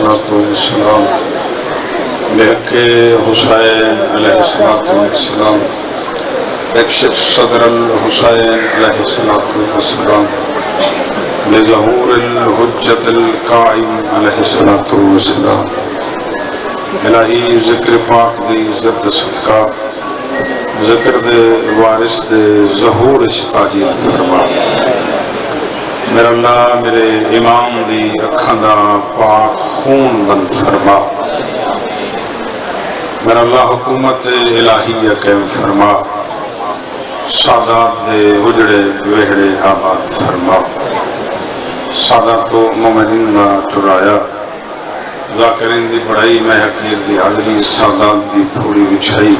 والسلام بحق حسین علیہ السلام اکشف صدر الحسین علیہ السلام بظہور الحجت القائم علیہ السلام الہی ذکر پاک دی عزت صدقہ ذکر دے وارث دے ظہور استاجیل فرما میرا اللہ میرے امام دی اکھاں دا پاک خون بند فرما میرا اللہ حکومت الہیہ قائم فرما سادات دے اجڑے وہڑے آباد فرما سادات و مومنین دا ٹرایا ذاکرین دی بڑائی میں حقیر دی حضری سادات دی پھوڑی بچھائی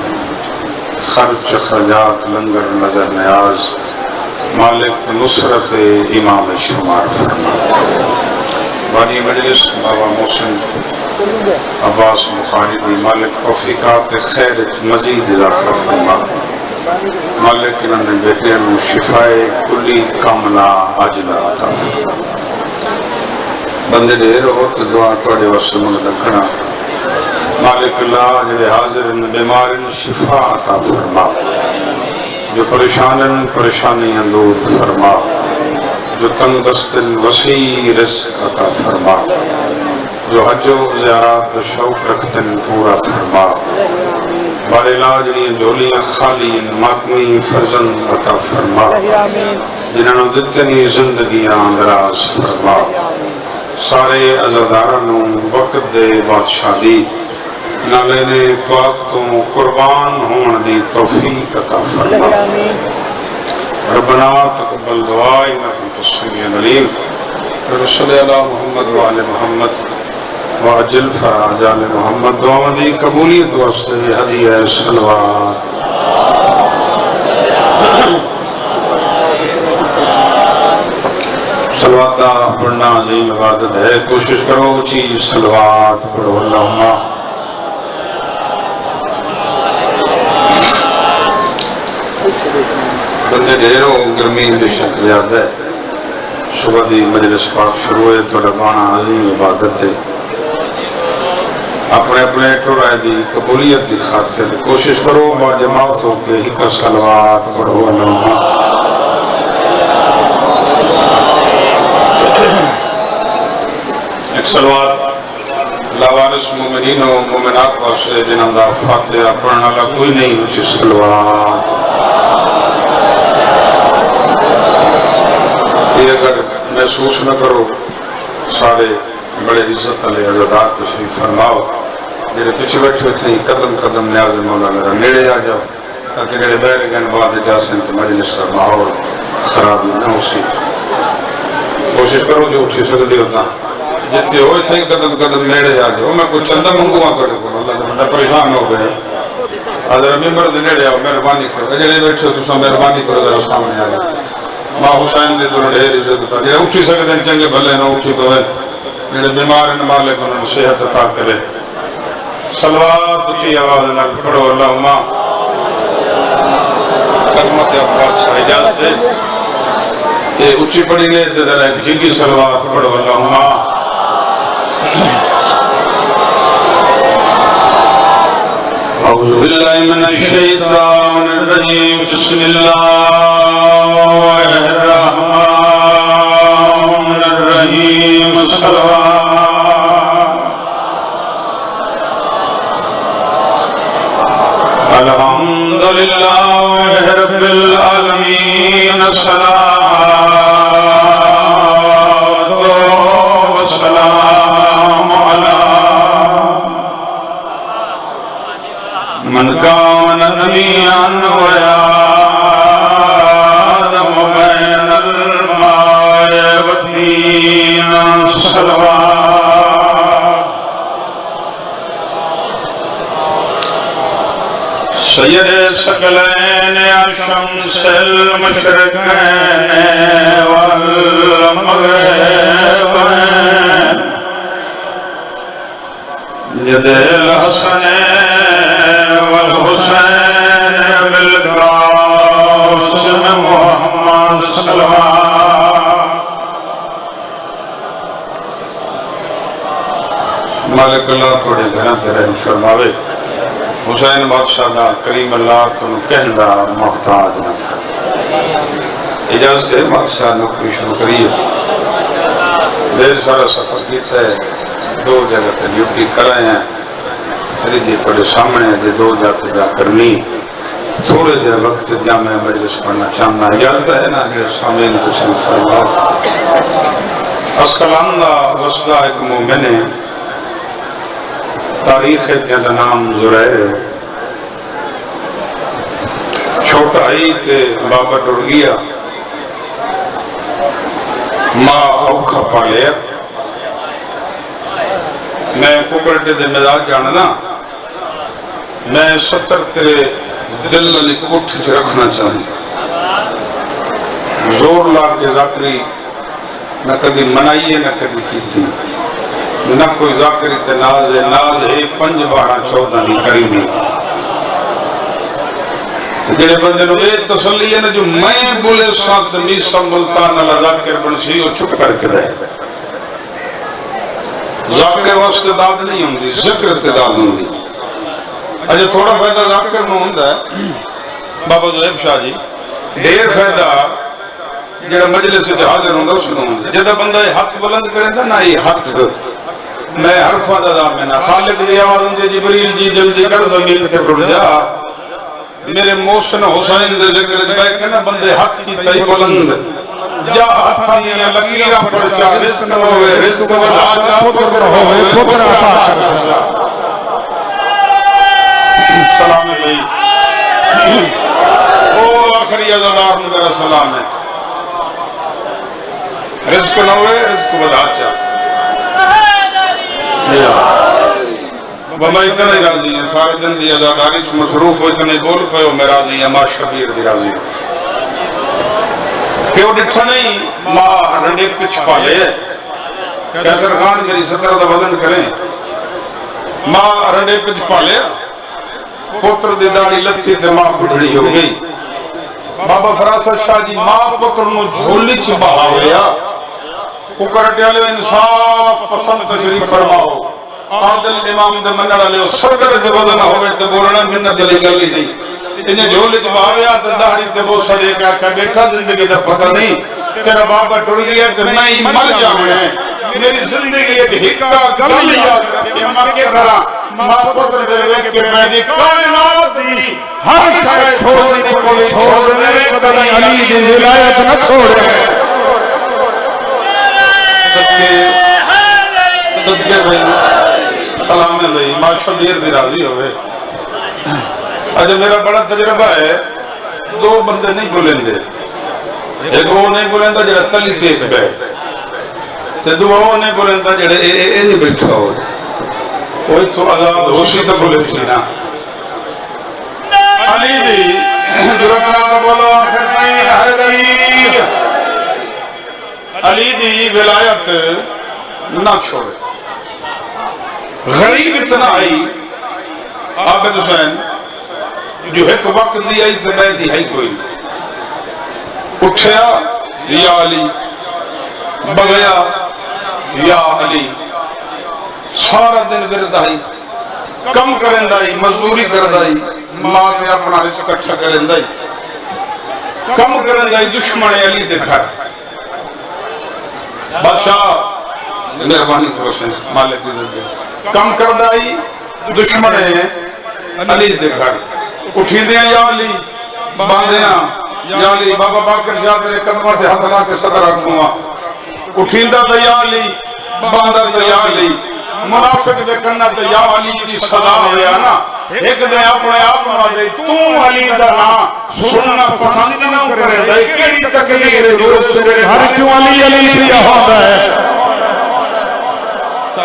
خرچ اخراجات لنگر نظر نیاز مالک نصرت امام شمار فرما بانی مجلس بابا محسن عباس بخاری مالک توفیقات خیر مزید اضافہ فرما مالک انہوں بیٹے میں شفائے کلی کاملہ عاجلہ عطا بندے دیر ہو تو دعا توڑے واسطے من دکھنا مالک اللہ جڑے حاضر بیمار شفا عطا فرما جو پریشانیاں دور فرما جو تنگ دست وسیع رزق عطا فرما جو حج و زیارات شوق رکھتن پورا فرما بار علاج جولیاں خالی ماتمی فرزن عطا فرما جنہوں دتنی زندگیاں دراز فرما سارے عزاداروں وقت دے بادشاہ دی نالے پاک تو قربان ہون دی توفیق عطا فرما ربنا تقبل دعا انک انت السمیع العلیم صلی اللہ محمد وآل محمد واجل فرج آل محمد دعا دی قبولیت واسطے ہدیہ صلوات صلوات پڑھنا عظیم عبادت ہے کوشش کرو اچھی صلوات پڑھو اللہم بندے دیر ہو گرمی بے شک زیادہ ہے صبح دی مجلس پاک شروع ہے تو لگانا عظیم عبادت ہے اپنے اپنے ٹورائے دی قبولیت دی خاطر کوشش کرو با جماعت ہو کے ہی کا صلوات پڑھو اللہم ایک صلوات لاوارس مومنین و مومنات واسطے جنہاں دا فاتحہ پڑھنا لگا کوئی نہیں اچھی صلوات یہ اگر محسوس نہ کرو سارے بڑے عزت علیہ عزادار تشریف فرماؤ میرے پیچھے بیٹھے تھے قدم قدم نیاز مولا میرا نیڑے آ جاؤ تاکہ میرے بیٹھ گئے بعد جاسن تو مجلس کا ماحول خراب نہ ہو سی کوشش کرو جو اٹھی سکتی ہوتا جتنے ہوئے تھے قدم قدم نیڑے آ جاؤ میں کچھ چندہ منگوا توڑے کو اللہ جب میں پریشان ہو گئے حضر ممبر دے نیڑے آؤ مہربانی کرو اجڑے بیٹھے ہو تو سب مہربانی کرو ذرا سامنے آ جاؤ ماں حسین دے دور ڈھیر عزت عطا جڑے اٹھی سکتے ہیں چنگے بھلے نہ اٹھی پوے جڑے بیمار ہیں مالک انہوں نے صحت عطا کرے صلوات اچھی آواز نہ پڑھو اللہم قدمت افراد سے اجازت ہے یہ اچھی پڑھی گئے تو ذرا ایک جنگی صلوات پڑھو اللہم اعوذ باللہ من الشیطان الرجیم بسم اللہ الرحمن الرحیم صلوات الحمدللہ رب العالمین صلوات و سلام علی من کان نبیاً و آدم بین الماء والطین صلوات سید ثقلین الشمس المشرقین والمغربین جد الحسن والحسین بالقاسم محمد صلوات مالک اللہ تھوڑے گھر رحم فرماوے حسین بادشاہ دا کریم اللہ تنو کہندہ محتاج نہ اجازت ہے بادشاہ نوکری شروع کریے دیر سارا سفر کیتا ہے 2 جگہ تے ڈیوٹی کرائے ہیں تیری جی تھوڑے سامنے جی 2 جاتے جا کرنی تھوڑے جے وقت جامع مجلس پڑھنا چاہنا اجازت ہے نا جو سامعین تشریف فرماؤ اسقلان دا وسطہ ایک مومن ہے تاریخ ہے نام زرائر چھوٹا ہی تے بابا ٹر گیا ماں اوکھا پالیا میں ککڑتے دے مزاج جاننا میں 70 تیرے دل علی کوٹھ چ رکھنا چاہتا زور لا کے ذاکری نہ کدی منائیے نہ کدی کی تھی نہ کوئی ذاکری تے ناز ہے 5 12 14 نہیں کریمی جڑے بندے نو اے تسلی ہے نا جو میں بولے ساتھ میسا ملتان اللہ ذاکر بنسی وہ چھپ کر کے رہے ذاکر واسطے داد نہیں ہوں دی ذکر تے داد ہوں دی اجھے تھوڑا فائدہ ذاکر میں ہوں ہے بابا زہیب شاہ جی دیر فائدہ جڑا مجلس سے حاضر ہوں دا سنوں ہوں جدہ بندہ ہاتھ بلند کریں دا نا یہ ہاتھ میں حرفہ دا دامنا خالق دی آواز ہوں دے جبریل جی جلدی کر زمین تے پڑ جا میرے محسن حسین دے ذکر جبائے کہنا بندے ہاتھ کی تائی بلند جا ہاتھانیاں لکیرہ پڑ جا رزق ہوئے رزق ولا جا پتر ہوئے پتر عطا کر سلام علیہ او آخری عزادار میرا سلام ہے رزق نہ ہوئے رزق ولا جا بابا اتنا ہی راضی ہیں سارے دن دی ازاداری سے مصروف ہو اتنا ہی بول پہ ہو میں راضی ہیں ماں شبیر دی راضی ہیں کہ وہ ڈٹھا نہیں ماں رنڈے پچھ پالے کیسر خان میری 17 دا وزن کریں ماں رنڈے پچھ پالے پتر دی داڑی لتھی تے ماں بڑھڑی ہو گئی بابا فراست شاہ جی ماں پتر نو جھولی چھ بہا ہویا ککرٹیالے انصاف پسند تشریف فرماؤ عادل امام دے منڑا لے صدر جو بدن ہوئے تے بولنا منت علی گلی نہیں انہیں جھولے جو آویا تے داڑی تے وہ سڑے کہ بیٹھا زندگی دا پتہ نہیں تیرا بابا ٹر گیا تے نہیں مر جانے میری زندگی ایک حکا گل یاد رکھے ماں کے طرح ماں پتر دے ویک کے پیدی کائنات دی ہر شے چھوڑنے کو چھوڑنے کدی علی دی ولایت نہ چھوڑے صدقے بھائی سلام ہے بھائی ماں شبیر دی راضی ہوئے آج میرا بڑا تجربہ ہے 2 بندے نہیں بولیں دے ایک وہ نہیں بولیں دا جڑا تلی ٹیک بے تے 2 وہ نہیں بولیں دا جڑا اے نہیں بیٹھا ہوئے کوئی تو آزاد ہوشی تو بولے سی نا علی دی جرتنا بولو آخر نہیں حیدری علی دی ولایت نہ چھوڑے غریب اتنا آئی عابد حسین جو ایک وقت دی آئی تو میں دی ہے کوئی اٹھیا یا علی بغیا یا علی سارا دن بردائی کم کرندائی مزدوری کردائی ماں تے اپنا رزق اٹھا کرندائی کم کرندائی دشمن علی دے گھر بادشاہ مہربانی کرو سے مالک عزت دے کم کردائی دشمن علی دے گھر اٹھی دیا یا علی باندھنا یا علی بابا باکر شاہ تیرے قدمہ تے ہاتھ لا کے صدر رکھوں اٹھیندہ تے یا علی باندھا تے یا علی منافق دے کنہ تے یا علی کی صدا ہویا نا ایک دن اپنے آپ نہ دے تو علی دا نا سننا پسند نہ کرے دے کیڑی تقدیر درست تیرے گھر کیوں علی علی لیا ہوتا ہے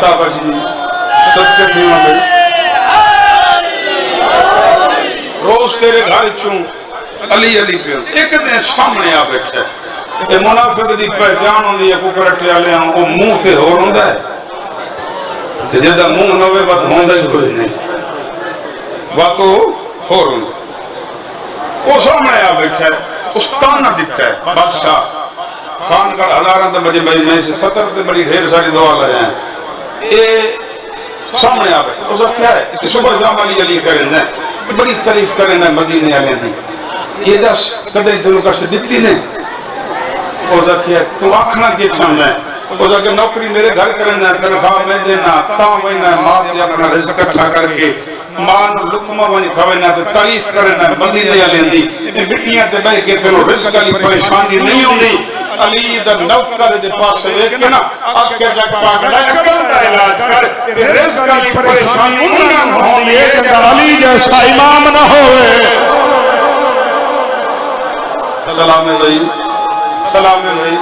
صاحب جی صدقے تھی مگر روز تیرے گھر چوں علی علی پہ ایک دن سامنے آ بیٹھے یہ منافق دی پہچان ہوندی ہے ککرٹے والے ہوں وہ منہ تے ہور ہوندا ہے تے جدا منہ نہ ہوے بات ہوندا ہی کوئی نہیں بات ہور ہوندا وہ سامنے آ بیٹھا ہے استانہ دیتا ہے بادشاہ خان کا ہزاراں تے مجھے میں سے 70 تے بڑی ڈھیر ساری دعا لائے ہیں اے سامنے آ گئے اس کیا ہے صبح جام علی کریں بڑی تعریف کریں مدینے والے دی یہ دس کدے تینوں کچھ دیتی نے اس کیا تو آکھنا کی چاہنا ہے اس کہ نوکری میرے گھر کرنا تنخواہ میں دینا تاں وینا ماں سے اپنا رزق اکٹھا کر کے ماں نو لقمہ ونی کھوینا تے تعریف کرنا مدینے والے دی مٹیاں تے بیٹھ کے تینوں رزق والی پریشانی نہیں ہوندی علی دا نوکر دے پاس ویکھ کے نا آکھے جگ پاگل عقل دا علاج کر تے رزق والی پریشانی انہاں نوں ہوندی ہے کہ علی جیسا امام نہ ہوئے سلام ہے بھائی سلام ہے بھائی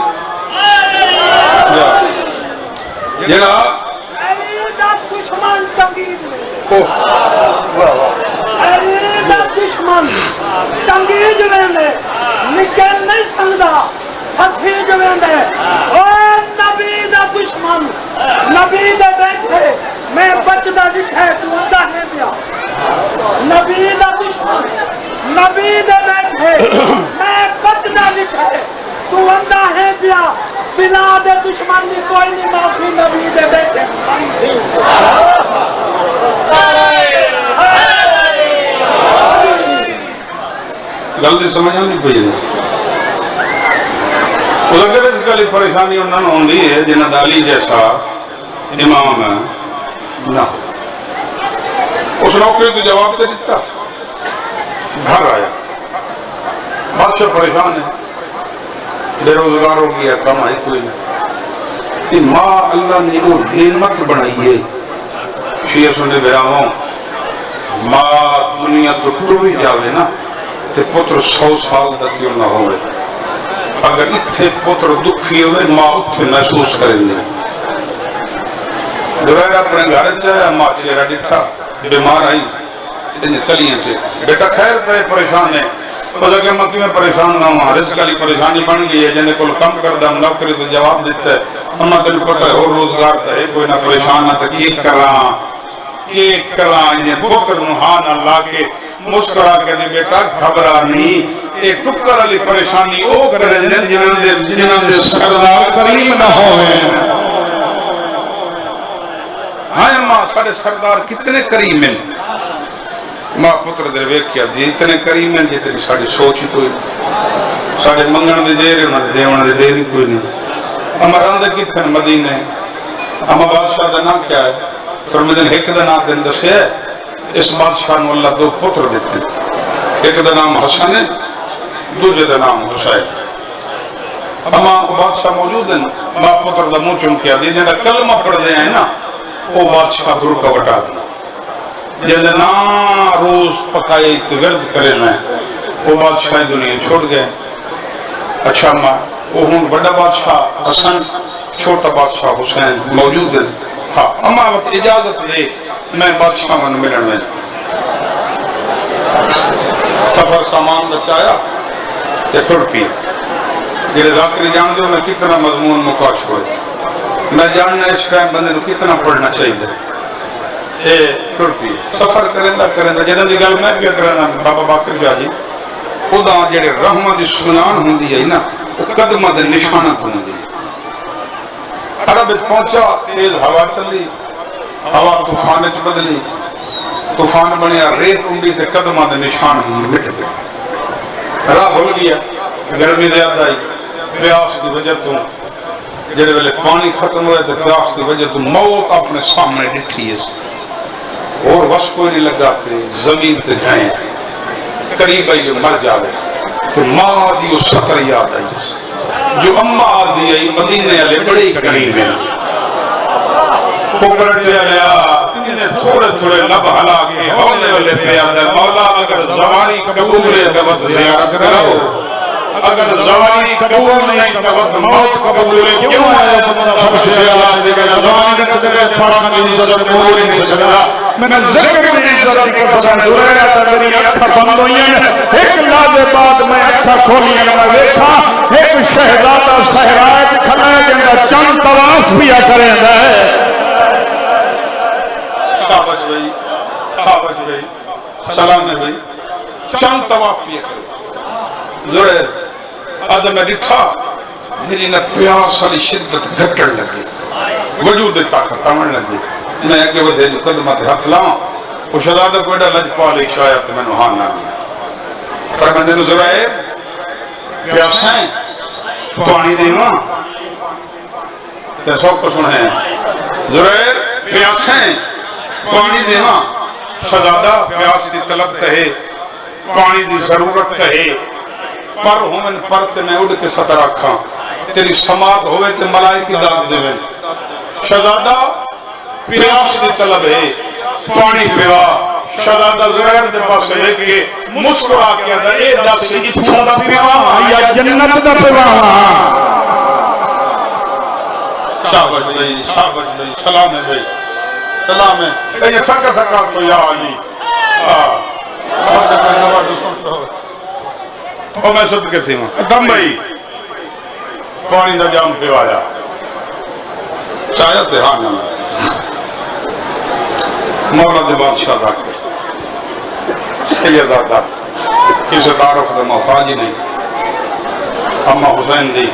جڑا علی دا دشمن تنگید علی دا دشمن تنگید ویندے نکل نہیں سکدا ہتھی جو ویندے او نبی دا دشمن نبی دے بیٹھے میں بچدا دکھے تو اندہ ہے پیا نبی دا دشمن نبی دے بیٹھے میں بچدا دکھے تو اندہ ہے پیا بنا دے دشمن دی کوئی نہیں معافی نبی دے بیٹھے گل سمجھ نہیں پئی اگر اس گلی پریشانی انہوں نے ہوندی ہے جنہ علی جیسا امام ہے نہ اس نوکری تو جواب دے دیتا گھر آیا بادشاہ پریشان ہے بے روزگار ہو گیا کمائی کوئی نہیں کہ ماں اللہ نے وہ نعمت بنائی ہے شیعہ سننے براہوں ماں دنیا تو ٹوری جاوے نا تے پتر 100 سال تک کیوں نہ ہوئے اگر اتھے پتر دکھی ہوئے ماں اتھے محسوس کریں گے دوبارہ اپنے گھر چاہے ماں چہرہ ڈٹھا بیمار آئی انہیں تلیاں تھے بیٹا خیر تے پریشان ہے پتہ کہ مکی میں پریشان نہ ہوں رزق والی پریشانی بن گئی ہے جنہیں کل کم کر دا نوکری تو جواب دیتا ہے اما تین پتہ ہے اور روزگار تا ہے کوئی نہ پریشان نہ تا کی کراں انہیں پتر نوحان اللہ کے مسکرا کے دے بیٹا گھبرا نہیں ایک ٹکر علی پریشانی او کریں جنہاں دے سردار کریم نہ ہوئے ہاں ماں ساڑے سردار کتنے کریم ہیں ماں پتر در ویک کیا دی اتنے کریم ہیں جتنی ساڑی سوچ کوئی ساڑے منگن دے دے رہے انہوں نے دیوان دے دے رہی کوئی نہیں اما راندے کتنے مدینے اما بادشاہ دا نام کیا ہے فرمدن ایک دا نام دن دسے ہے اس بادشاہ نے اللہ 2 پتر دیتے ایک دا نام حسن ہے دوجہ دا نام حسین اما بادشاہ موجود ہیں ماں پتر دا منہ چن کیا دی جنہاں کلمہ پڑھ دے ہیں نا وہ بادشاہ در کا وٹا دیا جنہاں روز پکائی ورد کرے نا وہ بادشاہ دنیا چھوڑ گئے اچھا ماں وہ ہوں بڑا بادشاہ حسن چھوٹا بادشاہ حسین موجود ہیں ہاں اما وقت اجازت دے میں بادشاہ من ملن میں سفر سامان بچایا یا ٹر پیا جنہیں ذاکری جان دے میں کتنا مضمون مکاش ہوئے میں جاننا اس ٹائم بندے نو کتنا پڑھنا چاہیے اے ٹر پیا سفر کرندہ جنہاں دی گل میں کیا کرنا بابا باکر شاہ جی خدا جڑے رحمت دی سنان ہوندی ہے نا وہ قدمہ دے نشانت ہوندی ہے عرب پہنچا تیز ہوا چلی ہوا طوفان چ بدلی طوفان بنیا ریت اونڈی تے قدمہ دے نشان مٹ گئے راہ بھول گیا گرمی زیادہ آئی پیاس دی وجہ تو جڑے ویلے پانی ختم ہوئے تے پیاس دی وجہ تو موت اپنے سامنے ڈٹھی ہے اور وس کوئی نہیں لگا تے زمین تے جائیں قریب آئی جو مر جاوے تے ماں دی اس سطر یاد آئی جو اماں آدھی آئی مدینے والے بڑے ہی قریب ہیں پکڑتے لیا انہیں تھوڑے تھوڑے لب ہلا کے ہونے والے پہ آدھے مولا اگر زواری قبول ہے تو وقت زیارت کرو اگر زواری قبول نہیں تو وقت موت قبول ہے کیوں ہے فرش اللہ دے گا زواری قبول پڑھا کی عزت قبول نہیں سکتا میں نے ذکر کی عزت کی پسند ہوئے تا میری اکھا بند ہوئی ہیں ایک لازے بعد میں اکھا کھولی ہیں میں دیکھا ایک شہزادہ صحرائے کھلے جن کا چند طواف بھی کریں گے شابش بھائی شابش بھائی سلام نے بھائی چند طواف بھی کریں لڑے آدھے میں ڈٹھا میری نہ پیاس والی شدت گھٹن لگی وجود طاقت آمن لگی میں اگے ودے جو قدمہ تے ہتھ لاواں وہ شہزادہ کوئی ڈا لج پا لے شایا تے مینوں ہاں نہ ملے فرماندے نو زرائر پیاسا ہے پانی دیواں تے سب کو سنے زرائر پیاسا ہے پانی دیواں شہزادہ پیاس دی طلب ہے پانی دی ضرورت ہے پر ہومن پر تے میں اڑ کے سطر رکھاں تیری سماعت ہوئے تے ملائکی داد دے شہزادہ پیاس دی طلب ہے پانی پیوا شہزادہ زرائر دے پاس لے کے مسکرا کے دا اے دس اتھوں دا پیوا یا جنت دا پیوا شابش بھائی سلام ہے بھائی سلام ہے اے تھکا تھکا کو یا علی اور میں صدقے تھی ماں ختم بھائی پانی دا جام پیوایا چاہیا تے ہاں نہ مولا دے بادشاہ دا سیدہ دا کسی تعارف دا محتاج نہیں اما حسین دی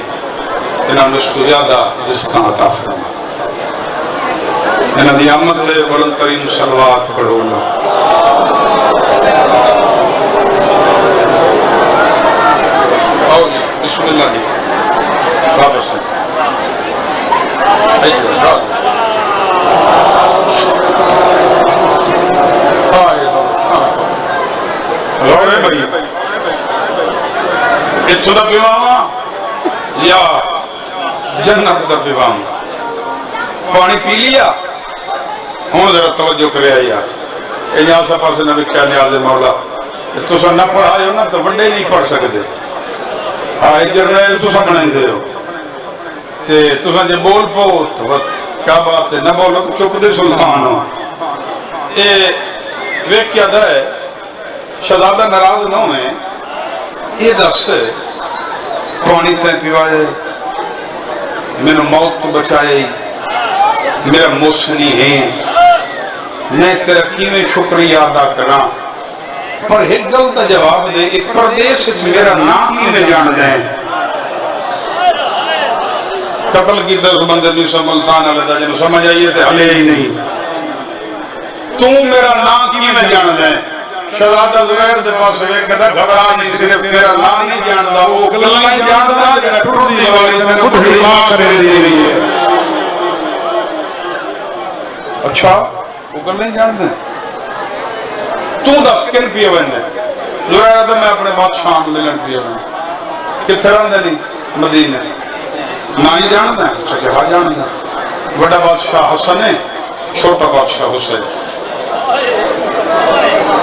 انہاں نشکو زیادہ رزقاں عطا فرما انہاں دی آمد تے بلند ترین صلوات پڑھو اللہ آؤ جی بسم اللہ جی بابا سے غورے بھائی اتھو دا پیواما یا جنت دا پیواما پانی پی لیا ہون ذرا توجہ کرے آیا یہ آسا پاسے نبی کیا نیاز مولا تو سن نہ پڑھائے ہو نا تو بڑے نہیں پڑھ سکتے ہاں جرنیل تو سن بنائیں دے ہو تو سن جے بول پو تو کیا بات ہے نہ بولو تو چپ دے سلطان ہو ویک کیا دا ہے شہزادہ ناراض نہ ہوئے یہ دس پانی تے پیوائے میرا موت تو بچائے میرا موسنی ہے میں ترقی میں شکریہ ادا کرا پر ایک گل کا جواب دے ایک پردیس میرا نام کی میں جان دیں قتل کی دس بندے بھی سملتان علیہ جنہوں سمجھ آئیے تھے حلے ہی نہیں تو میرا نام کی میں جان دیں شہزادہ زرائر دے پاس ہوئے کہتا گھبرا نہیں صرف میرا نام نہیں جاندہ وہ گل نہیں جاندہ جنہیں ٹوٹ دی والی میں نے کچھ ماں کرے دی رہی ہے اچھا وہ گل نہیں جاندہ تو دا سکن پیے بندے زرائر دے میں اپنے بادشاہ ملن پیے بندے کتھے رہندے نہیں مدینہ نہ ہی جاندہ ہے چکے ہاں جاندہ بڑا بادشاہ حسن ہے چھوٹا بادشاہ حسین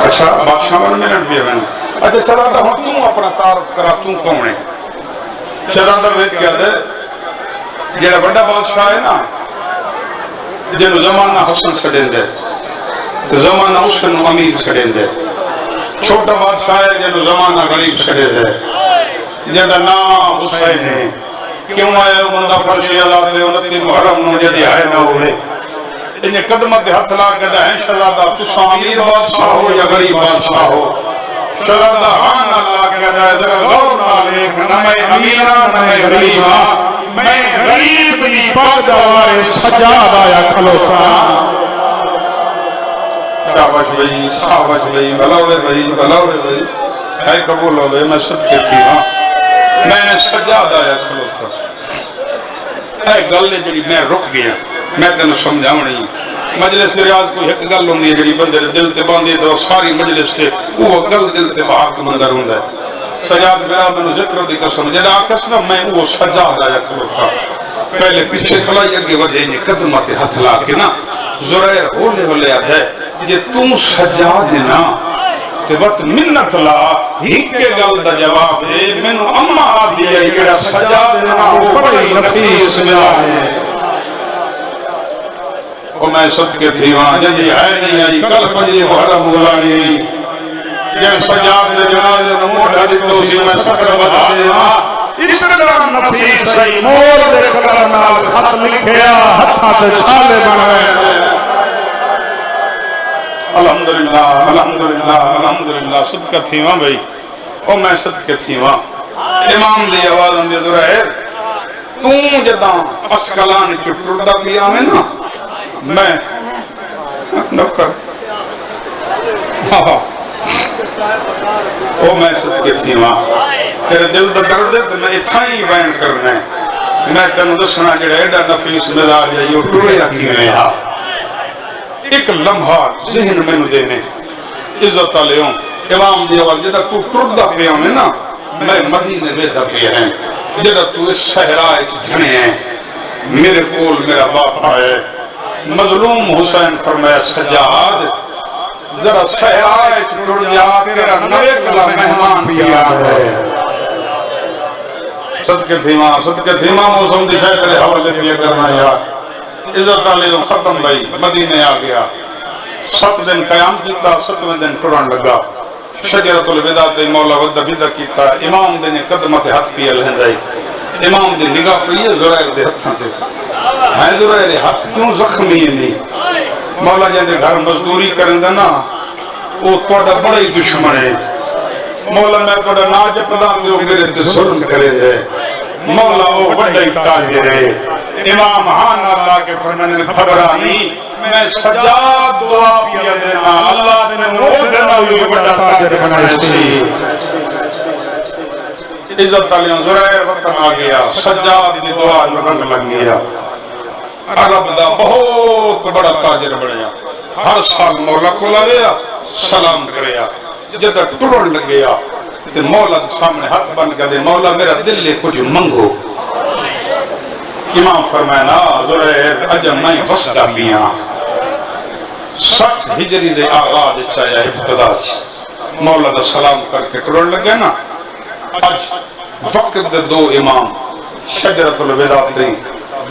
اچھا بادشاہ من ملن بھی ہے اچھا شہزادہ ہوں تم اپنا تعارف کرا تم کون ہے شہزادہ ویٹ کیا دے جیڑا بڑا بادشاہ ہے نا جنہوں زمانہ حسن سڑیں دے تو زمانہ حسن امیر سڑیں دے چھوٹا بادشاہ ہے جنہوں زمانہ غریب سڑیں دے جنہوں نام حسین ہے کیوں آئے ہو بندہ فرشی اللہ دے انتی محرم نو جدی آئے نہ ہوئے انہیں قدمت ہتھ لا کے دیں شہزادہ تسا امیر بادشاہ ہو یا غریب بادشاہ ہو شہزادہ ہاں اللہ کے دیں ذرا غور نالیک نہ میں امیرہ نہ میں غریبہ میں غریب نہیں پردوائے سجاد آیا کھلوتا شابش بھئی بلاوے بھئی ہے قبول ہوئے میں صدقے تھی میں سجاد آیا کھلوتا ہے گل نے جڑی میں رک گیا میں تینوں سمجھاؤں نہیں مجلس ریاض کوئی ایک گل ہوندی ہے جڑی بندے دل تے باندھی تو ساری مجلس تے وہ گل دل تے باہر مندر ہوندا ہے سجاد میرا میں ذکر دی قسم جڑا آکھس نا میں وہ سجاد آیا کھلوتا پہلے پیچھے کھلائی اگے ودے نے قدماں تے ہتھ لا کے نا زرائر ہولے ہولے آدھے جے تو سجاد نا تے وقت منت لا ایک گل دا جواب دے مینوں اما آدھی ہے جڑا سجاد نا وہ بڑی نفیس ملا ہے اور میں صدقے تھی وہاں جنہی ہے نہیں آئی کل پنجی محرم گلانی جن سجاد دے جنازے نموڑا دیتو سی میں سکر بتا دے وہاں اتنا نفیس سی مول دے کرنا خط لکھیا ہتھا تے چھالے بنوے الحمدللہ صدقہ تھی وہاں بھئی اور میں صدقے تھی وہاں امام دی آواز اندے دورہ تو جداں اسکلان چٹردہ پیا میں نا میں او میں صدقے تھی ماں تیرے دل دا درد ہے تو میں اتھائی بیان کرنا ہے میں تینوں دسنا جڑا ایڈا نفیس مزاج ہے یہ ٹوڑے رکھی میں ہاں ایک لمحہ ذہن میں نو دینے عزت علیہوں امام دیوال جدہ تو ٹردہ پہ ہمیں نا میں مدینے بیدہ پہ ہیں جدہ تو اس صحرائے جھنے ہیں میرے کول میرا باپ آئے مظلوم حسین فرمایا سجاد ذرا صحرائے ٹر جا تیرا نوے کلا مہمان پیا ہے صدقے تھی ماں موسم دی شاید تیرے حوالے پیا کرنا یار عزت علیہوں ختم بھائی مدینے آ گیا 7 دن قیام کیتا 7ویں دن ٹرن لگا شجرۃ الوداع تے مولا ود فدا کیتا امام دے نے قدمت ہاتھ پیا لہندائی امام دی نگاہ پئی زرائر دے ہتھاں تے ہے زرائر ہاتھ کیوں زخمی نہیں مولا جن دے گھر مزدوری کرندا نا او تہاڈا بڑا ہی دشمن ہے مولا میں تہاڈا نا جپدا تے او میرے تے ظلم کرے دے مولا او بڑا ہی تاجر ہے امام ہاں اللہ کے فرمانے خبرانی میں سجاد دعا پیا دینا اللہ نے نو دینا ہوئی بڑا تاجر بنائے سی عزت علیہ زرائر وطن آ گیا سجاد دی دعا رنگ لگ گیا عرب دا بہت بڑا تاجر بنیا ہر سال مولا کو لگیا سلام کریا جدہ ٹرن لگ گیا تے مولا سامنے ہاتھ بند کر دے مولا میرا دل لے کچھ منگو امام فرمائنا زرائر اجم میں وسطہ پیاں 60 ہجری دے آغاز چاہیا ابتدا مولا دا سلام کر کے ٹرن لگے نا آج وقت دے 2 امام شجرۃ الوداع تے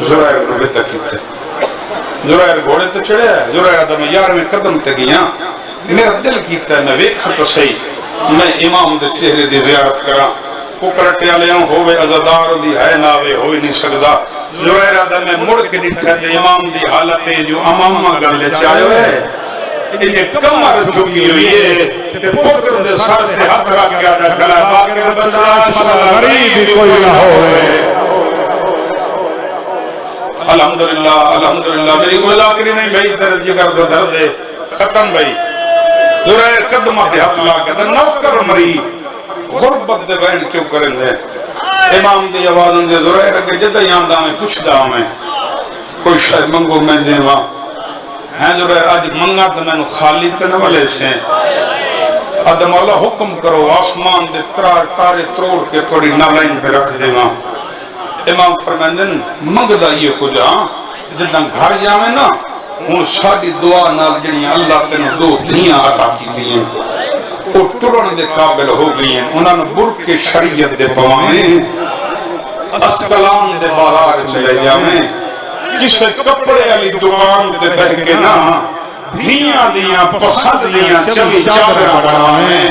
زرائر نبی تک تھے زرائر گھوڑے تے چڑھے زرائر آدم 11ویں قدم تے گیا میرا دل کیتا ہے میں ویکھا تو صحیح میں امام دے چہرے دی زیارت کراں کو کرٹے آلیاں ہوئے عزدار دی ہے ناوے ہوئی نہیں سکدا زرائر آدم میں مڑ کے نٹھا دے امام دی حالت ہے جو امامہ گلے چاہے ہوئے یہ کمر چکی ہوئی ہے تے پوتر دے سر دے ہاتھ رکھ کے آدھا کھلا باقر بچڑا شاء غریب کوئی نہ ہوئے الحمدللہ میری کوئی ذاکری نہیں بھائی درد جگر دو درد ہے ختم بھائی زرائر قدمہ پہ ہاتھ لا کے نوکر مری غربت دے بین کیوں کریں دے امام دی آوازن دے زرائر کے جدہ یاندہ میں کچھ دا میں کوئی شاید منگو میں دے ماں ہیں زرائر آج منگا تو میں خالی تے نوالے سے آدم اللہ حکم کرو آسمان دے تارے تروڑ کے توڑی نالائن پہ رکھ دے ماں امام فرمائندن منگ دا یہ کجا جدہ گھر جاویں نا ان ساڑی دعا نال جڑیاں اللہ تینو 2 دھیاں عطا کی تھیں وہ ٹرن دے قابل ہو گئی ہیں انہوں نے برک کے شریعت دے پوائیں اسکلام دے بازار چلے جاویں جسے کپڑے علی دکان تے بہ کے نا دھیاں دیاں پسند دیاں چلی چادر بڑھائیں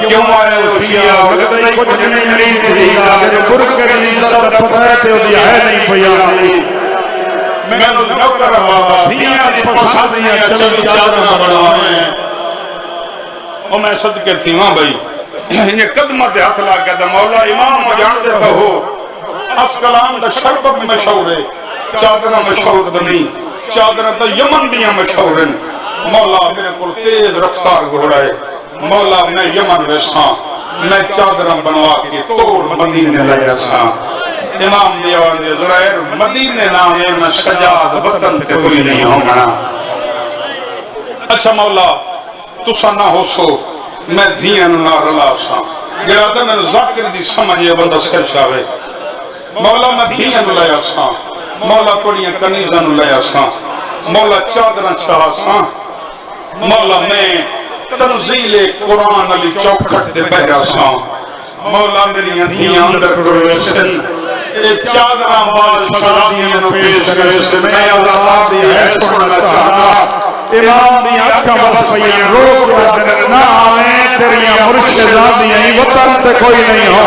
کیوں آئے وفیہ وقت نہیں کچھ نہیں مرید دیگا برک کے لیے سب پتہ ہے تے وہ ہے نہیں پیا میں نے نوکر ہوا دھیاں دی پسند دیاں چلی چادر بڑھائیں اور میں صدقے تھی ماں بھائی انہیں قدمہ دے ہاتھ لا کے مولا امام جان دیتا ہو اسکلام دا شربت مشہور ہے چادرہ مشہور دا نہیں چادرہ دا یمن دیاں مشہور ہیں مولا میرے کل تیز رفتار گھوڑا ہے مولا میں یمن ویساں میں چادرہ بنوا کے توڑ مدینے لیا ساں امام دیوان دے زرائر مدینے نامے میں سجاد وطن تے کوئی نہیں ہونا اچھا مولا تسا نہ ہو سو میں دھیاں نہ رلا ساں جڑا تے میں ذاکر دی سمجھے بندہ سر شاوے مولا میں دھیاں نہ لیا ساں مولا توڑیاں کنیزاں نہ لیا ساں مولا چادراں چاہ ساں مولا میں تنزیل قرآن علی چوکھٹ تے بہرا ساں مولا میری دھیاں اندر کروے سن اے چادراں باز شرابیاں نو پیش کرے سے میں اللہ دی ہے سننا چاہتا امام دی آنکھا بس پہیاں رو کے نہ آئیں تیریاں مرشدہ دیاں وطن تے کوئی نہیں ہو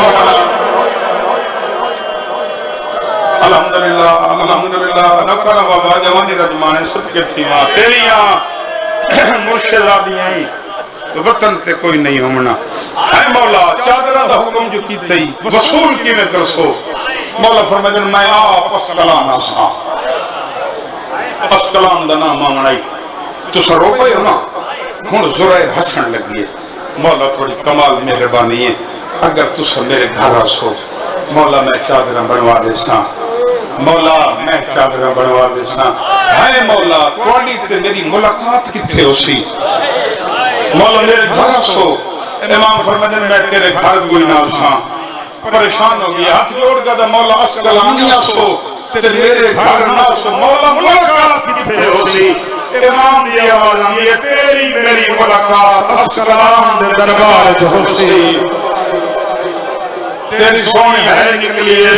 الحمدللہ نکر بابا جوانی رجمانے صدقے تھی ماں تیریاں مرشدہ دیاں وطن تے کوئی نہیں ہونا اے مولا چادرہ دا حکم جو کی تھی وصول کی میں کرسو مولا فرمائدن میں آپ اسکلان آسا اسکلان دا نام آمنائی تو سر رو پہے ہو نا ہن زرائر ہسن لگی مولا تھوڑی کمال مہربانی ہے اگر تسا میرے گھر آسو مولا میں چادر بنوا دے ساں مولا میں چادر بنوا دے ساں ہے مولا تھوڑی تے میری ملاقات کتھے ہو سی مولا میرے گھر آسو امام فرماتے ہیں میں تیرے گھر کوئی نہ ساں پریشان ہو گیا ہاتھ جوڑ گا مولا اسکلانی آسو تے میرے گھر نہ سو مولا ملاقات کتھے ہو سی امام دی آواز آئی ہے تیری میری ملاقات اسکلان دے دربار جو ہو سی تیری سونی ہے نکلی ہے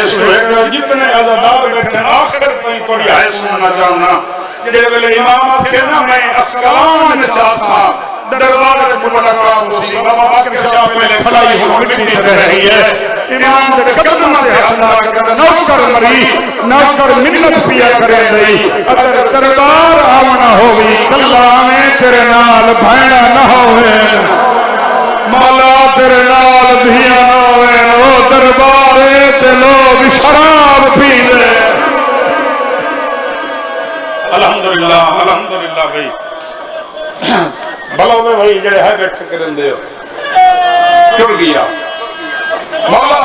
جتنے عزادار بیٹھے آخر تھی توڑی ہے سننا چاہنا جڑے ویلے امام آکھے نا میں اسکلان چاہتا دربار جو ملاقات ہو سی بابا باکر شاہ پہلے کھلائی ہو مٹی دے رہی ہے امام دے قدم سے حسنا کرتا نوکر مری نوکر منت پیا کرے دئی اگر دربار آمنا ہوگی کلا میں تیرے نال بھیڑا نہ ہوئے مولا تیرے نال دھیا نہ ہوئے او دربارے تے لوگ شراب پی لے الحمدللہ بھائی بھلا میں بھائی جڑے ہے بیٹھے کرن دے ہو ٹر گیا مولا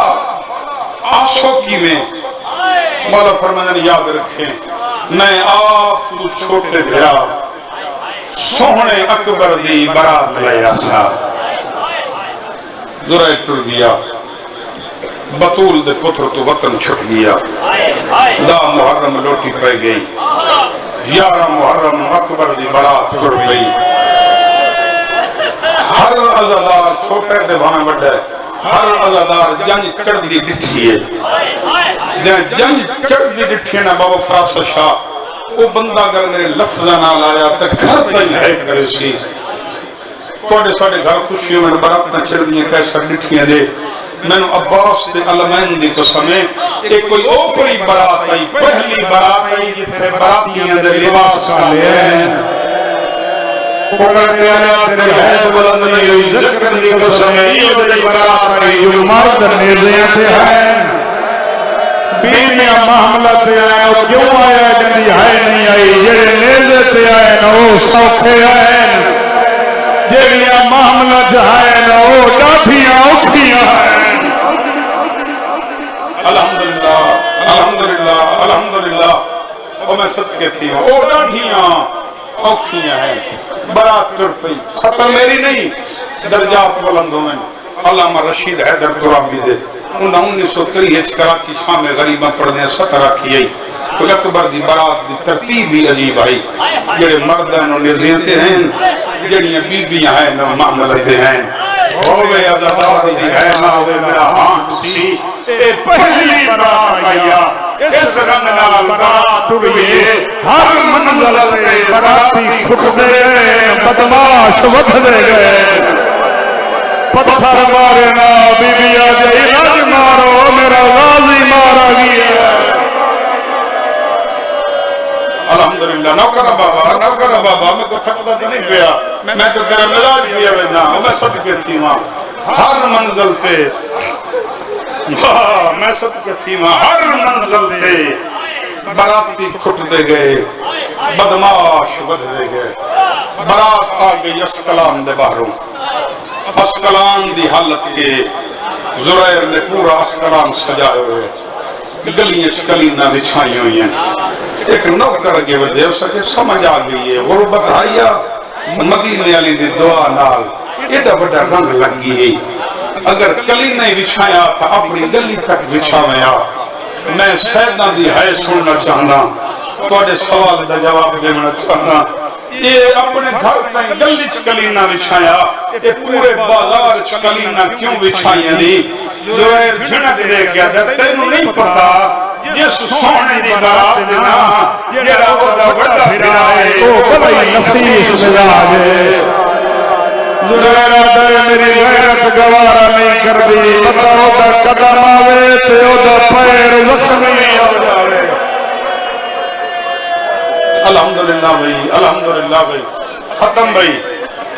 آسو کی میں مولا فرمانے یاد رکھیں میں آپ تو چھوٹے بھیا سوہنے اکبر دی برات لیا سا ذرائع ٹر گیا بطول دے پتر تو وطن چھٹ گیا دا محرم لوٹی پہ گئی 11 محرم اکبر دی برات ٹر گئی ہر عزادار چھوٹے دے بھانے بڑھے ہر عزادار جنج چڑھ دی ڈٹھی ہے جنج چڑھ دی ڈٹھی ہے نا بابا فراس شاہ وہ بندہ اگر میرے لفظہ نہ لایا تو گھر تھی ہے کرے سی توڑے ساڑے گھر خوشیوں میں برات نہ چڑھ دی ہیں کیسا ڈٹھی ہیں دے میں نے عباس دے علمین دی تو سمیں ایک کوئی اوپری برات آئی پہلی برات آئی جتنے براتیاں دے لباس کا لے ہیں پکڑتے آیا تیرے حید بلند نہیں ہوئی ذکر دی قسم یہ دے برات آئی جو مرد نیزیاں سے ہیں بیمیاں معاملہ تے آئے اور کیوں آیا جنہی ہے نہیں آئی جڑے نیزے تے آئے نا وہ سوکھے آئے جڑیاں معاملہ جہائے نا وہ ڈاٹھیاں اکھیاں ہیں الحمدللہ الحمدللہ الحمدللہ اور میں صدقے تھی وہ ڈاٹھیاں اوکھیاں ہیں برات کر پئی خطر میری نہیں درجات بلندوں میں علامہ رشید حیدر ترابی دے انہاں 1963 کراچی شام میں غریباں پڑھنے 17 کی آئی کوئی اکبر دی برات دی ترتیب بھی عجیب آئی جڑے مردان و نزیتیں ہیں جڑیاں بیبیاں ہیں نہ معاملتیں ہیں ہوئے عزادار دی ہے نہ ہوئے میرا ہاں ٹوٹی اے پہلی برات آیا اس رنگ نال برات ٹوٹی ہر منزل تے براتی کھٹ دے گئے بدماش ودھ دے گئے پتھر مارے نا بی بی آجائی رج مارو میرا غازی مارا گیا الحمدللہ نوکر بابا میں کو تھکتا تو نہیں پیا میں تو تیرا مزاج پیا بینا میں صدقے تھی ماں ہر منزل تے میں صدقے تھی ماں ہر منزل تے براتی کھٹ دے گئے بدماش ود دے گئے برات آ گئی اسکلان دے باہروں اسکلان دی حالت کے زرائر نے پورا اسکلان سجائے ہوئے گلیاں چکلینہ بچھائی ہوئی ہیں ایک نوکر کے وجہ اس سے سمجھ آ گئی ہے غربت آیا مدینے علی دی دعا نال ایڈا بڑا رنگ لگ گئی اگر کلینہ ہی بچھایا تھا اپنی گلی تک بچھاویا میں سیدہ دی ہے سننا چاہنا توڑے سوال دا جواب دینا چاہنا یہ اپنے گھر تائیں گلی چکلینہ بچھایا یہ پورے بازار چکلینہ کیوں بچھائیں نہیں جو ہے جھنک دے گیا تینوں نہیں پتا یہ سونے دی برات دینا یہ رہو دا بڑا پھرائے او بڑی نفیس مزاج ہے ذرا در میری غیرت گوارا نہیں کر دی بتاؤ دا قدم آوے تے او دا پیر زخمی ہو جاوے الحمدللہ بھائی ختم بھائی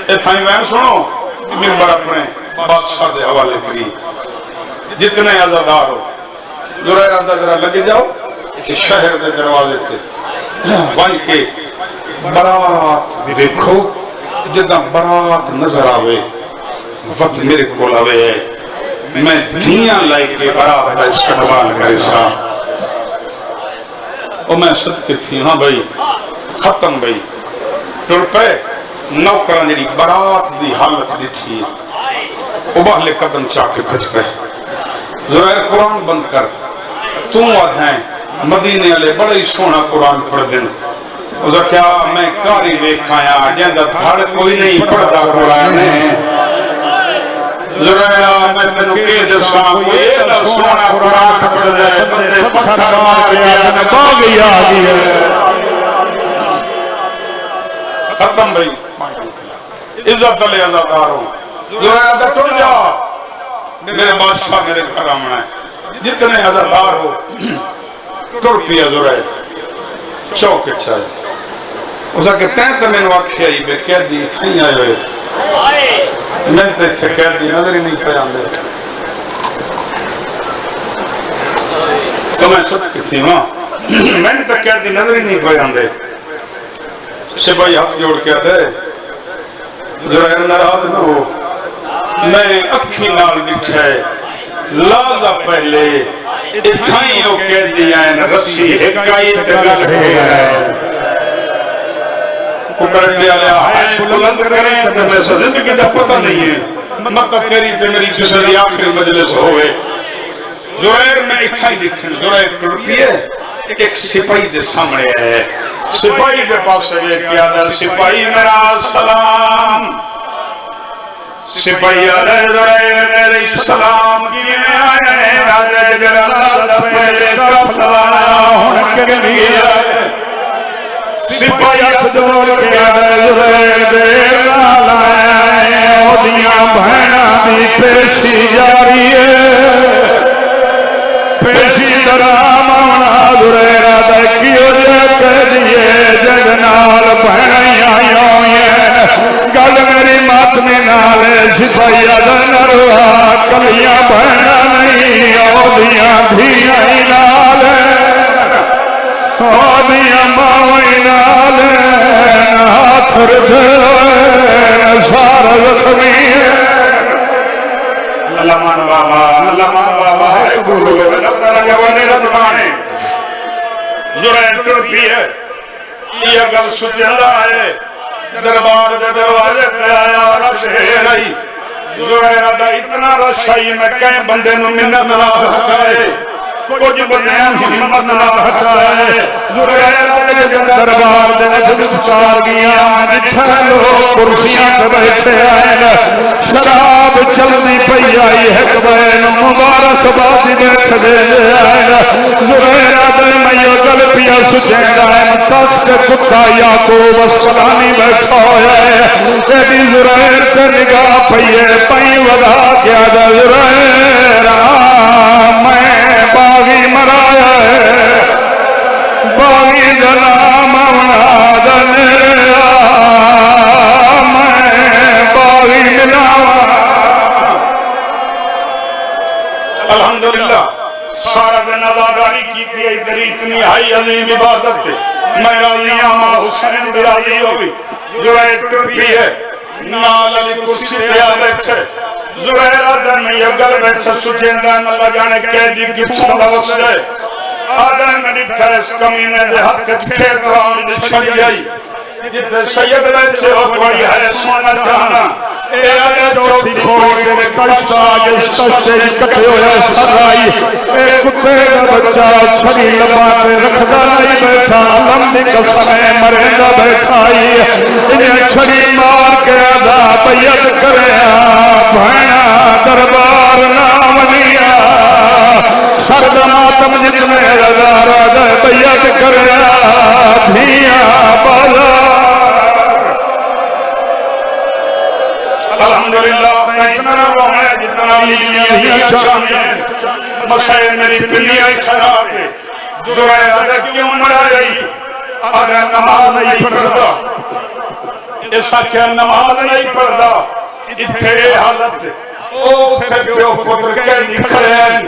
اتھائی میں سنو ممبر اپنے بادشاہ دے حوالے کری جتنے عزادار ہو ذرا ارادہ ذرا لگے جاؤ کہ شہر دے دروازے تھے بن کے برات دیکھو جدہ برات نظر آوے وقت میرے کو لوے میں دھیاں لائے کے برات کا استقبال کرے سا اور میں صدقے تھی ہاں بھائی ختم بھائی ٹر پہ نوکران جی برات دی حالت دی تھی اباہلے قدم چاہ کے بھج پہ ذرائر قرآن بند کر تم آدھائیں مدینے والے بڑا ہی سونا قرآن پڑھ دیں ادھر کیا میں کاری ویکھایا جیندہ دھڑ کوئی نہیں پڑھتا قرآن ہے ذرائر میں تنو کے دساں کوئی ایدہ سونا قرآن پڑھ دے بندے پتھر مار گیا میں باغی آگی ہے ختم بھئی عزت علی عزاداروں ذرائر دا ٹوڑ جا میرے بادشاہ میرے گھر آمنا ہے جتنے عزادار ہو ٹوڑ پیا ذرائر چوک اچھا ہے اسا کہ تین تو میں نے واقعی آئی بے قید دی تھیں آئے ہوئے میں تو اتھے قید دی نظر ہی نہیں پہ آندے تو میں صدقی تھی ماں میں نے تو قید دی نظر ہی نہیں پہ آندے سپاہی ہاتھ جوڑ کے آتے ذرائر نراض نہ ہو میں اکھی نال بٹھائے لازہ پہلے اتھائیں ہو قید دیا ہے رسی حکائی تگل ہو ہے اکڑ لیا لیا بلند کریں تو میں سے زندگی دا پتہ نہیں ہے مکہ تیری تے میری کسی آخری مجلس ہوئے ذرائر میں اتھائیں لکھیں ذرائر ٹرپی ہے ایک سپاہی دے سامنے ہے سپاہی دے پاس سے کیا دا سپاہی میرا سلام سپاہی آدھے ذرائر میرے سلام کیے آئے راجے جگرہ اللہ پہلے کب سوانا ہونے کے لیے آئے سپاہی اچھدور کے آدھے ذرائر دیر لائے اوڈیاں بہنہ دی پیشی جاری ہے پیشی درام آنا ذرائر آدھے کیوں جاتے دیئے جگنال بہنیاں یوئیں گل میری ماتمی نالے سپاہی آدھے نروا کلیاں بہنہ نہیں اوڈیاں دھیاں نالے اوڈیاں ماوئی نالے ہاتھ رکھے سارا زخمی لمان بابا ہے گلو لگتا لگا ونے رضمانے ذرائر ٹرپی ہے یہ گل سجلہ ہے دربار دے دروازے تے آیا رش ہے رہی ذرائر دا اتنا رش ہے میں کہیں بندے نو منت نہ ہٹائے کچھ بندے ہمت نہ ہٹائے ذرائر دے دربار دے جب چار گیا جتھے لوگ کرسیاں تے بیٹھے آئے شراب چلنی پئی آئی ہے کبین مبارک بازی دے چھڑے آئے ذرائر دے میں گل پیا سجیندہ ہے متاست کتا یعقوب اسقلانی بیٹھا ہے ایڈی ذرائر تے نگاہ پئیے پئی ودا کیا دا ذرائر میں باغی مرایا ہے باغی جنام اونا دنیا میں باغی ملاوا الحمدللہ سارا دن عزاداری کی تھی تیری اتنی ہائی عظیم عبادت تھی میں راضی آمہ حسین بھی راضی ہوگی ذرائر ٹرپی ہے نال علی کرسی تے آ بیٹھے ذرائر آدھر میں یہ گل بیٹھے سچیندہ اللہ جانے قیدی کی پھولا وسلے آدھر میں ڈٹھا اس کمینے دے حق کھیت رام دے چھڑی آئی جتے سید بیٹھے ہو کوئی ہے سونا چاہنا اے آدھر چوتھی پھوڑی دے کشتا جس کشتے کٹے ہوئے سرائی اے کتے کا بچہ چھڑی لباتے رکھدا نہیں بیٹھا لمبی قسمیں مرے بیٹھائی انہیں چھڑی مار کے آدھا بیعت کرے بھینا دربار نامنیا سرد ماتم جتنے رضا راجہ بیعت کرے دھیاں بازار الحمدللہ اتنا روح ہے جتنا لیجیاں چاہیے مسائل میری پلیاں خیرات ہے ذرائر آدھے کیوں مرا رہی آدھے نماز نہیں پڑھتا ایسا کیا نماز نہیں پڑھتا اتھے حالت او اتھے پیو پتر کے دکھرے ہیں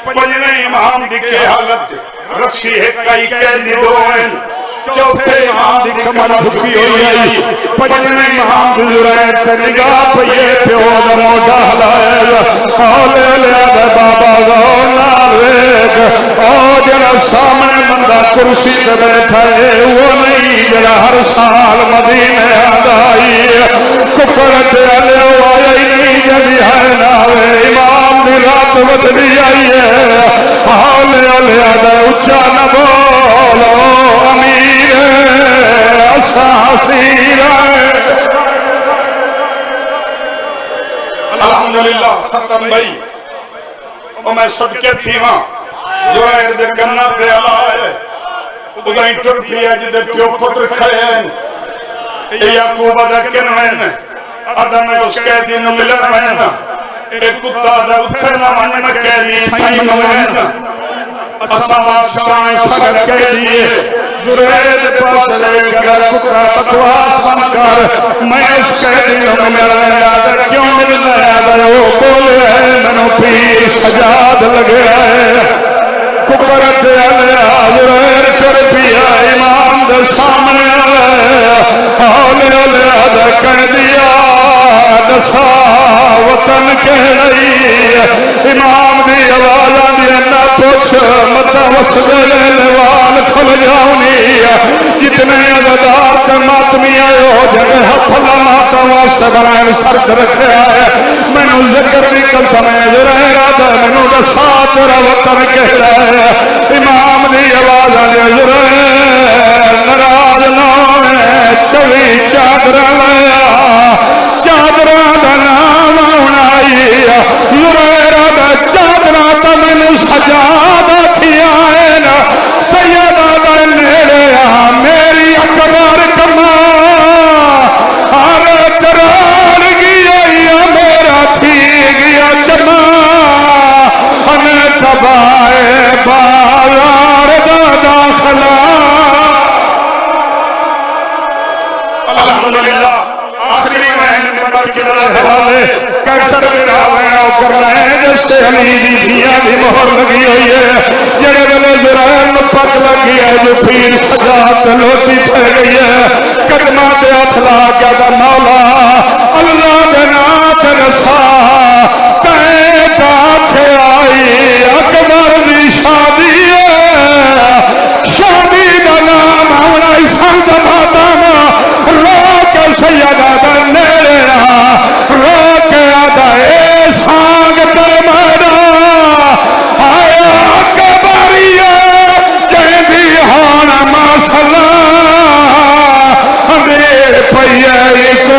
پنجنے امام دکھے حالت رسی ہے کئی کے لیدوئن چوتھے امام دی کمر جھکی ہوئی آئی پنجویں امام دی زرائن تے نگاہ پئیے پیو دا موڈا ہلایا ہولے لیا دے بابا غور نال ویک او جڑا سامنے بندہ کرسی تے بیٹھا ہے وہ نہیں جڑا ہر سال مدینے آئی کفر تے علیہ آیا ہی نہیں جبھی ہے ناوے امام دی رات بدلی آئی ہے ہولے لیا دے اچھا نہ بولو امیر اساسی رائے الحمدللہ ختم بھئی اور میں صدقے تھی ہاں زہیر دے کرنا تے علائے ادھائیں ٹر پیا جدے پیو پتر کھڑے ہیں یعقوب دا کنوین آدم اس قیدی نو ملن وین ایک کتا دا اتھرنا من میں قیدی چھائن وین اسا بادشاہیں فقر قیدی زرید پاس لے کر کتا بکواس بن کر میں اس قیدی نو ملن یاد کیوں ملنا یاد وہ بولے منو پیر سجاد لگے کفرت علیہ زرید کر پیا امام دے سامنے ہولے علیہ دے کر دیا دسا وطن کے رہی امام دی آوازاں دی نہ پوچھ متا وسدے لیوال کھل جاؤنی جتنے عزدار تے ماتمی آئے ہو جگہ حق لماتا واسطے برائن سرک رکھے آئے مینو ذکر بھی کل سمجھ رہے رہا مینو دسا تیرا وطن کے رہے امام دی آوازاں دی نراز نوے چوی چادر لیا چادر دا نام اونائی زریرہ دا چادر دا من سجاد کھیائے نا سیدہ دا نیرے میری اکبر کما آر قرار گیا میرا تھی گیا چما ہمیں تبائے بازار دا داخلہ الحمدللہ آخری مہین مبر کی حوالے کیسر براویں او کر رہے ہیں جس تے حمیدی دیا بھی مہر لگی ہوئی ہے جڑے بلے زرائن پت لگی ہے جو پیر سجاد لوٹی پہ گئی ہے قدمات اخلاق دا مولا اللہ بنات رسا کہیں پاک آئی اکبر دی شادی ہے شادی دا نام ہونا اسان دا ماتانا روک سیدہ دا نیرے روک آدھا اے سانگ تے مہرا آیا اکبریہ جہیں بھی ہونا مسئلہ ہمیں پہیے کو